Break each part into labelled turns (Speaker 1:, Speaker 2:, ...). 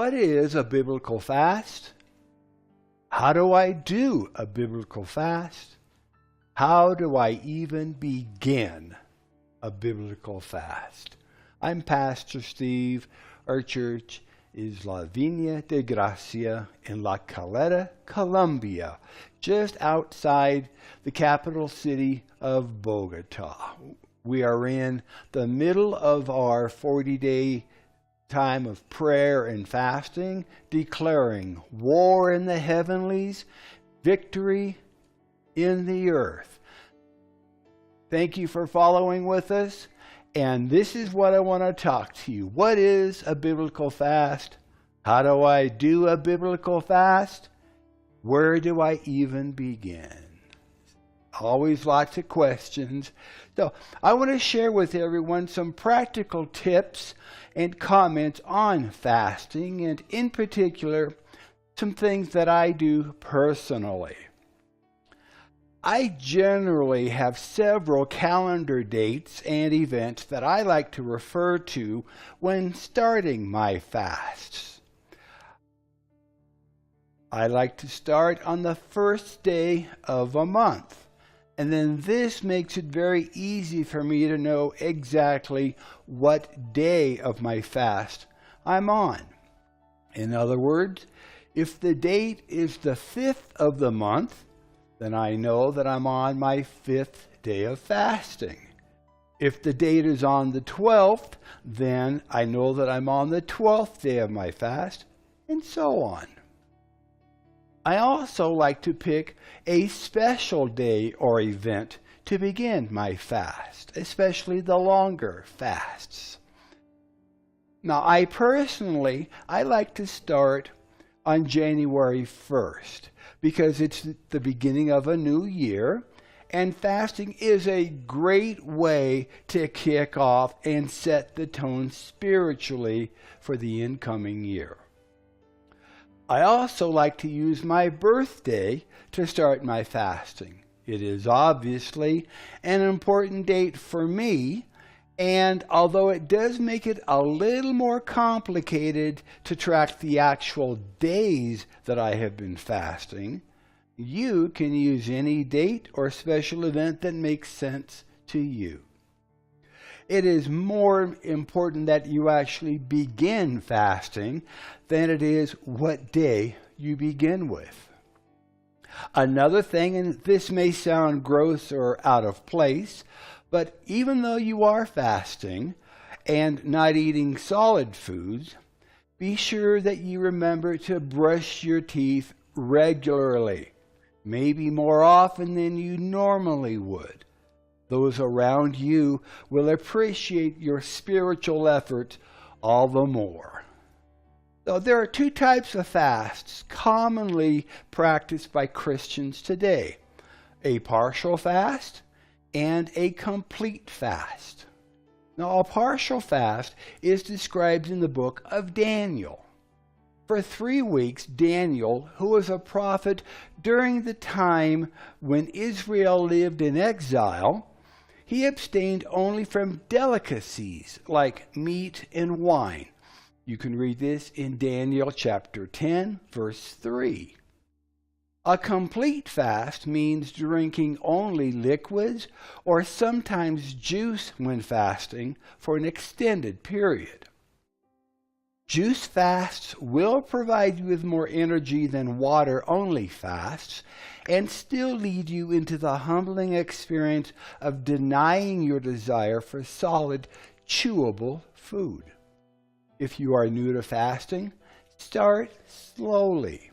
Speaker 1: what is a biblical fast? How do I do a biblical fast? How do I even begin a biblical fast? I'm Pastor Steve. Our church is La Viña de Gracia in La Caleta, Colombia, just outside the capital city of Bogota. We are in the middle of our 40-day time of prayer and fasting, declaring war in the heavenlies, victory in the earth. Thank you for following with us. And this is what I want to talk to you. What is a biblical fast? How do I do a biblical fast? Where do I even begin? Always lots of questions. So I want to share with everyone some practical tips and comments on fasting, and in particular, some things that I do personally. I generally have several calendar dates and events that I like to refer to when starting my fasts. I like to start on the first day of a month, and then this makes it very easy for me to know exactly what day of my fast I'm on. In other words, if the date is the 5th of the month, then I know that I'm on my 5th day of fasting. If the date is on the 12th, then I know that I'm on the 12th day of my fast, and so on. I also like to pick a special day or event to begin my fast, especially the longer fasts. Now, I like to start on January 1st. Because it's the beginning of a new year, and fasting is a great way to kick off and set the tone spiritually for the incoming year. I also like to use my birthday to start my fasting. It is obviously an important date for me, and although it does make it a little more complicated to track the actual days that I have been fasting, you can use any date or special event that makes sense to you. It is more important that you actually begin fasting than it is what day you begin with. Another thing, and this may sound gross or out of place, but even though you are fasting and not eating solid foods, be sure that you remember to brush your teeth regularly, maybe more often than you normally would. Those around you will appreciate your spiritual effort all the more. So there are two types of fasts commonly practiced by Christians today: a partial fast and a complete fast. Now, a partial fast is described in the book of Daniel. For 3 weeks, Daniel, who was a prophet during the time when Israel lived in exile, he abstained only from delicacies like meat and wine. You can read this in Daniel chapter 10, verse 3. A complete fast means drinking only liquids or sometimes juice when fasting for an extended period. Juice fasts will provide you with more energy than water-only fasts and still lead you into the humbling experience of denying your desire for solid, chewable food. If you are new to fasting, start slowly.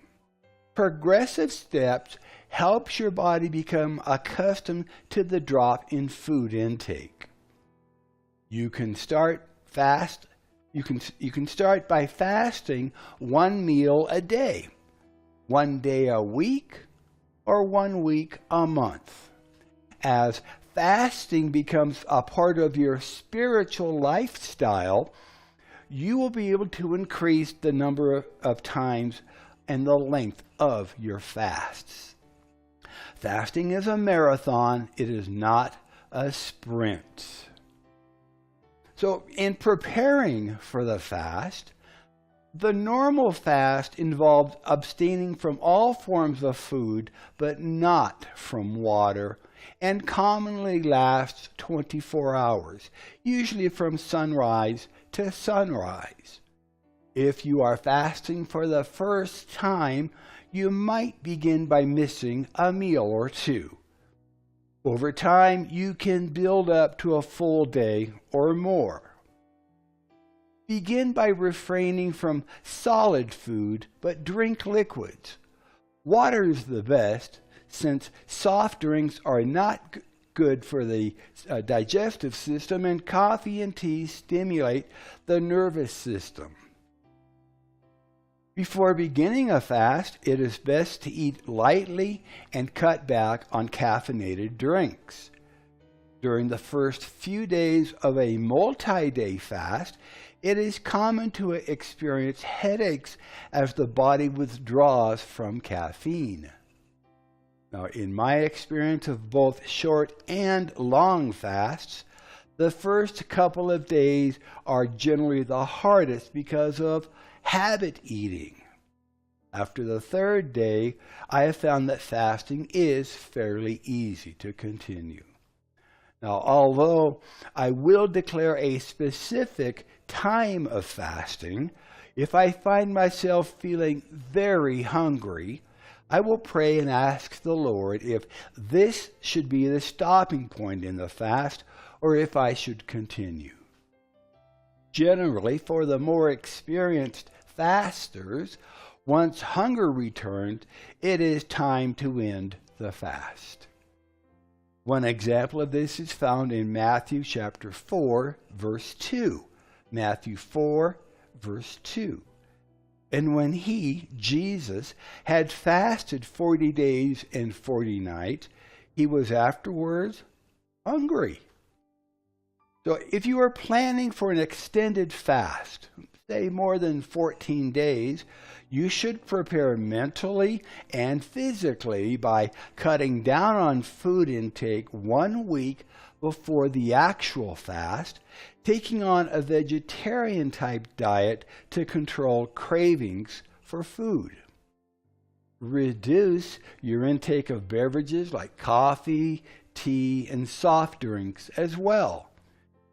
Speaker 1: Progressive steps helps your body become accustomed to the drop in food intake. You can start by fasting 1 meal a day, 1 day a week, or 1 week a month. As fasting becomes a part of your spiritual lifestyle, you will be able to increase the number of times and the length of your fasts. Fasting is a marathon. It is not a sprint. So in preparing for the fast, The normal fast involves abstaining from all forms of food, but not from water, and commonly lasts 24 hours, usually from sunrise to sunrise. If you are fasting for the first time, you might begin by missing a meal or two. Over time, you can build up to a full day or more. Begin by refraining from solid food, but drink liquids. Water is the best, since soft drinks are not good for the digestive system, and coffee and tea stimulate the nervous system. Before beginning a fast, it is best to eat lightly and cut back on caffeinated drinks. During the first few days of a multi-day fast, it is common to experience headaches as the body withdraws from caffeine. Now, in my experience of both short and long fasts, the first couple of days are generally the hardest because of habit eating. After the third day, I have found that fasting is fairly easy to continue. Now, although I will declare a specific time of fasting, if I find myself feeling very hungry, I will pray and ask the Lord if this should be the stopping point in the fast or if I should continue. Generally, for the more experienced fasters, once hunger returns, it is time to end the fast. One example of this is found in Matthew chapter 4, verse 2. Matthew 4, verse 2. And when he, Jesus, had fasted 40 days and 40 nights, he was afterwards hungry. So if you are planning for an extended fast, say more than 14 days, you should prepare mentally and physically by cutting down on food intake 1 week before the actual fast, taking on a vegetarian type diet to control cravings for food. Reduce your intake of beverages like coffee, tea, and soft drinks as well.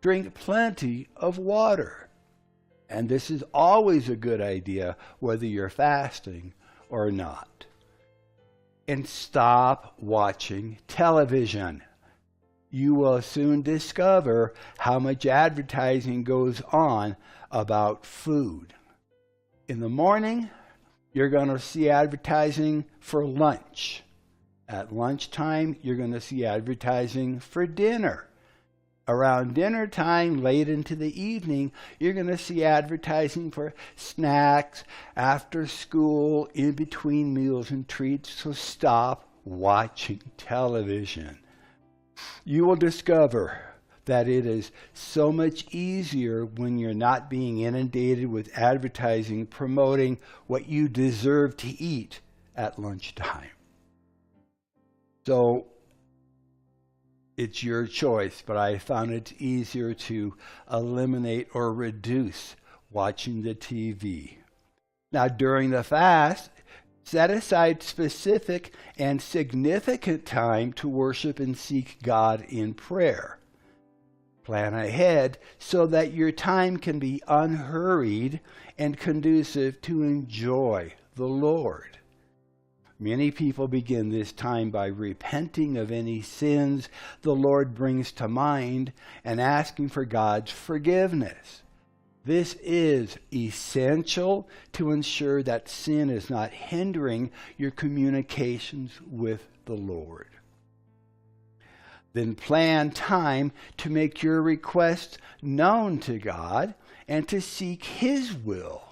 Speaker 1: Drink plenty of water. And this is always a good idea whether you're fasting or not. And stop watching television. You will soon discover how much advertising goes on about food. In the morning, you're going to see advertising for lunch. At lunchtime, you're going to see advertising for dinner. Around dinner time, late into the evening, you're going to see advertising for snacks, after school, in between meals and treats. So stop watching television. You will discover that it is so much easier when you're not being inundated with advertising promoting what you deserve to eat at lunchtime. So it's your choice, but I found it easier to eliminate or reduce watching the TV. Now, during the fast, set aside specific and significant time to worship and seek God in prayer. Plan ahead so that your time can be unhurried and conducive to enjoy the Lord. Many people begin this time by repenting of any sins the Lord brings to mind and asking for God's forgiveness. This is essential to ensure that sin is not hindering your communications with the Lord. Then plan time to make your requests known to God and to seek His will.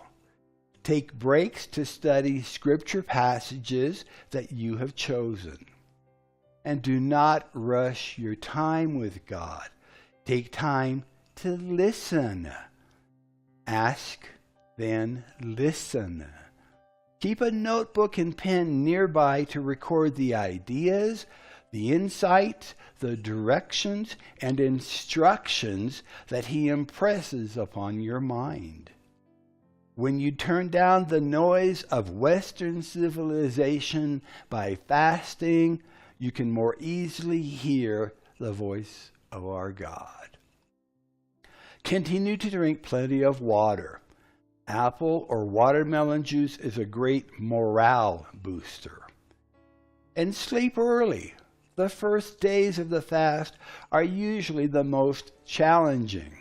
Speaker 1: Take breaks to study scripture passages that you have chosen. And do not rush your time with God. Take time to listen. Ask, then listen. Keep a notebook and pen nearby to record the ideas, the insights, the directions, and instructions that He impresses upon your mind. When you turn down the noise of Western civilization by fasting, you can more easily hear the voice of our God. Continue to drink plenty of water. Apple or watermelon juice is a great morale booster. And sleep early. The first days of the fast are usually the most challenging.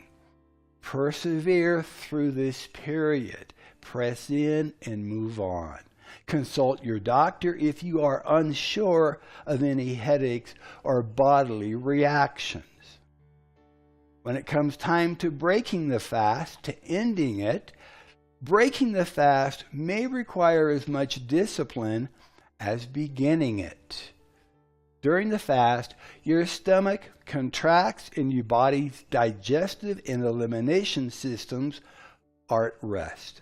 Speaker 1: Persevere through this period. Press in and move on. Consult your doctor if you are unsure of any headaches or bodily reactions. When it comes time to breaking the fast, to ending it, breaking the fast may require as much discipline as beginning it. During the fast, your stomach contracts and your body's digestive and elimination systems are at rest.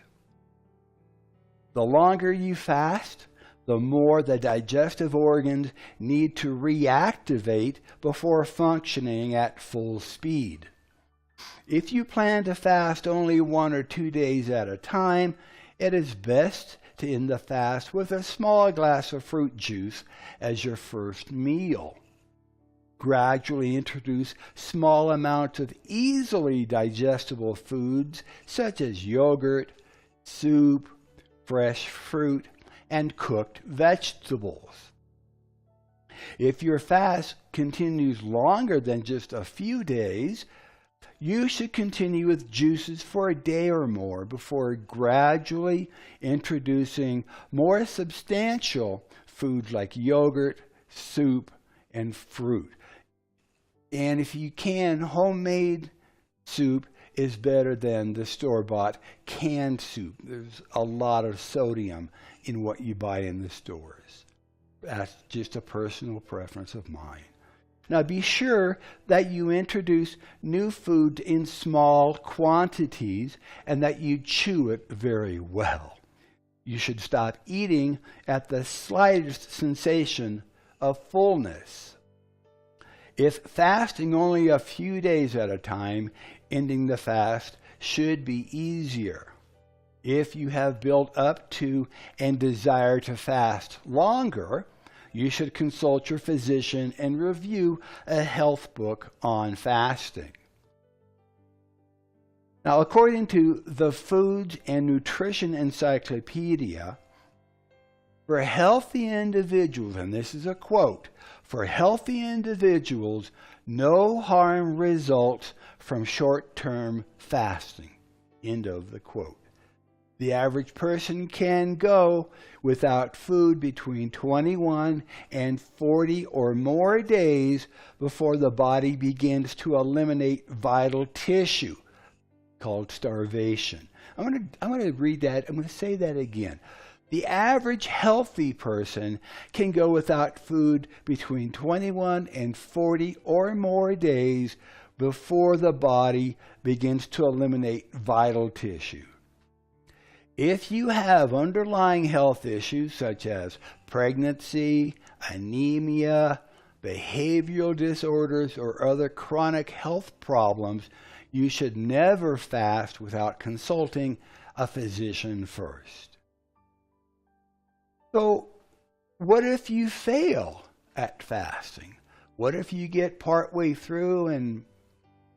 Speaker 1: The longer you fast, the more the digestive organs need to reactivate before functioning at full speed. If you plan to fast only 1 or 2 days at a time, it is best to end the fast with a small glass of fruit juice as your first meal. Gradually introduce small amounts of easily digestible foods such as yogurt, soup, fresh fruit, and cooked vegetables. If your fast continues longer than just a few days, you should continue with juices for a day or more before gradually introducing more substantial foods like yogurt, soup, and fruit. And if you can, homemade soup is better than the store-bought canned soup. There's a lot of sodium in what you buy in the stores. That's just a personal preference of mine. Now be sure that you introduce new food in small quantities and that you chew it very well. You should stop eating at the slightest sensation of fullness. If fasting only a few days at a time, ending the fast should be easier. If you have built up to and desire to fast longer, you should consult your physician and review a health book on fasting. Now, according to the Foods and Nutrition Encyclopedia, for healthy individuals, and this is a quote, for healthy individuals, no harm results from short-term fasting. End of the quote. The average person can go without food between 21 and 40 or more days before the body begins to eliminate vital tissue, called starvation. I'm going to read that. I'm going to say that again. The average healthy person can go without food between 21 and 40 or more days before the body begins to eliminate vital tissue. If you have underlying health issues such as pregnancy, anemia, behavioral disorders, or other chronic health problems, you should never fast without consulting a physician first. So, what if you fail at fasting? What if you get partway through and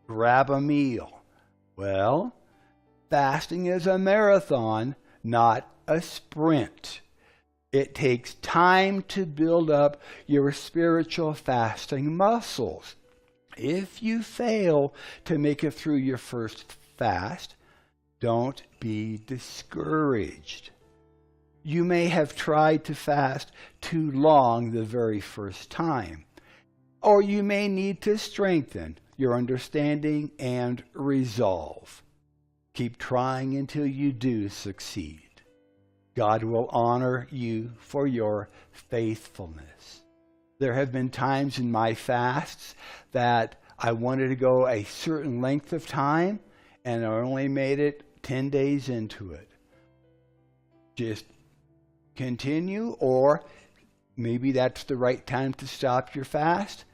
Speaker 1: grab a meal? Well, fasting is a marathon, not a sprint. It takes time to build up your spiritual fasting muscles. If you fail to make it through your first fast, don't be discouraged. You may have tried to fast too long the very first time, or you may need to strengthen your understanding and resolve. Keep trying until you do succeed. God will honor you for your faithfulness. There have been times in my fasts that I wanted to go a certain length of time, and I only made it 10 days into it. Just continue, or maybe that's the right time to stop your fast.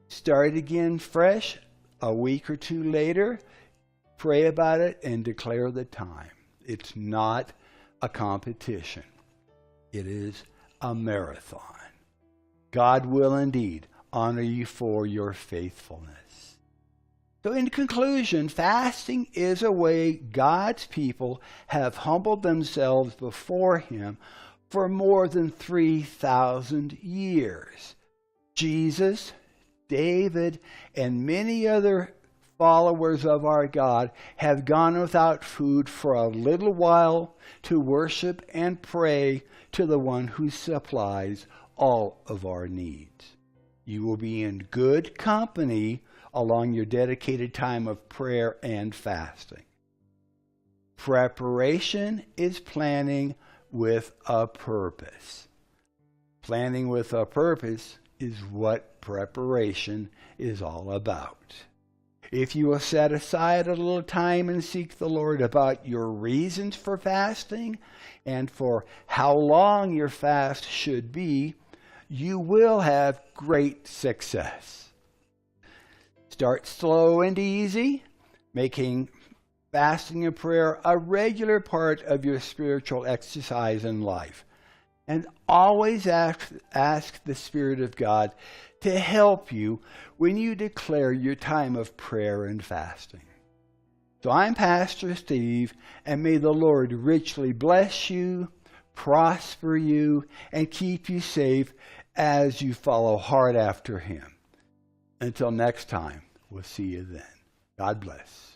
Speaker 1: Start again fresh a week or two later. Pray about it and declare the time. It's not a competition. It is a marathon. God will indeed honor you for your faithfulness. So in conclusion, fasting is a way God's people have humbled themselves before Him for more than 3,000 years. Jesus, David, and many other followers of our God have gone without food for a little while to worship and pray to the one who supplies all of our needs. You will be in good company along your dedicated time of prayer and fasting. Preparation is planning with a purpose. Planning with a purpose is what preparation is all about. If you will set aside a little time and seek the Lord about your reasons for fasting and for how long your fast should be, you will have great success. Start slow and easy, making fasting and prayer a regular part of your spiritual exercise in life. And always ask the Spirit of God to help you when you declare your time of prayer and fasting. So I'm Pastor Steve, and may the Lord richly bless you, prosper you, and keep you safe as you follow hard after Him. Until next time, we'll see you then. God bless.